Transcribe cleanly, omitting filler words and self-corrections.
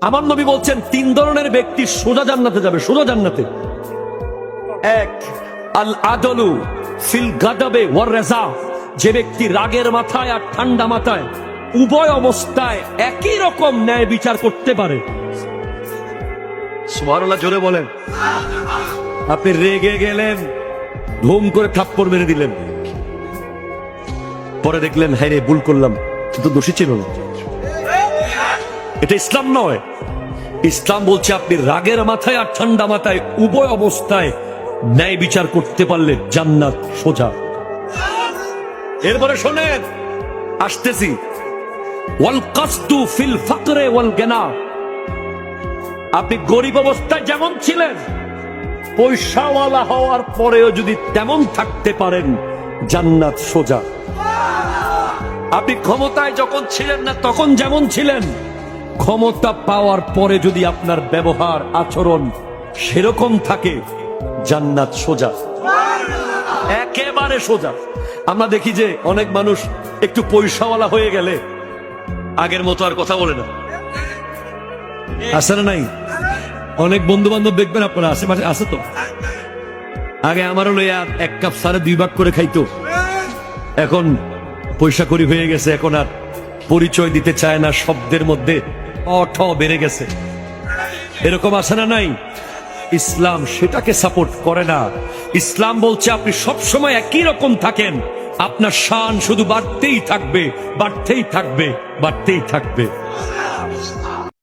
আমার নবী বলছেন তিন ধরনের ব্যক্তি সোজা জান্নাতে যাবে, সোজা জান্নাতে। এক, আল আদলু ফিল গাদাবে ওয়ার রাজা, যে ব্যক্তি রাগের মাথায় আর ঠান্ডা মাথায় উভয় অবস্থায় একই রকম ন্যায় বিচার করতে পারে। সুবহানাল্লাহ, জোরে বলেন। আপনি রেগে গেলেন, ধুম করে থাপ্পড় মেরে দিলেন, পরে দেখলেন হ্যাঁ রে ভুল করলাম, কিন্তু দোষী ছিল না। এটা ইসলাম নয়। ইসলাম বলছে আপনি রাগের মাথায় আর ঠান্ডা মাথায় উভয় অবস্থায় ন্যায় বিচার করতে পারলে জান্নাত সোজা। এরপরে শোনেন, আসতেছি, ওয়াল কাসদু ফিল ফাকরে ওয়াল গিনা, আপনি গরিব অবস্থায় যেমন ছিলেন পয়সাওয়ালা হওয়ার পরেও যদি তেমন থাকতে পারেন জান্নাত সোজা। আপনি ক্ষমতায় যখন ছিলেন না তখন যেমন ছিলেন, ক্ষমতা পাওয়ার পরে যদি আপনার ব্যবহার আচরণ সেরকম থাকে জান্নাত সোজা, একেবারে সোজা। আমরা দেখি যে অনেক মানুষ একটু পয়সাওয়ালা হয়ে গেলে আগের মতো আর কথা বলে না, আছে না নাই? অনেক বন্ধু বান্ধব দেখবেন আপনারা আশেপাশে আছে তো, আগে আমারও লইয়া এক কাপ সারে 2 ভাগ করে খাইতো, এখন পয়সা করি হয়ে গেছে, এখন আর পরিচয় দিতে চায় না, শব্দের মধ্যে অঠ বেড়ে গেছে। এরকম আছে না নাই? ইসলাম সেটাকে সাপোর্ট করে না। ইসলাম বলছে আপনি সব সময় একই রকম থাকেন, আপনার শান শুধু বাড়তেই থাকবে, বাড়তেই থাকবে, বাড়তেই থাকবে।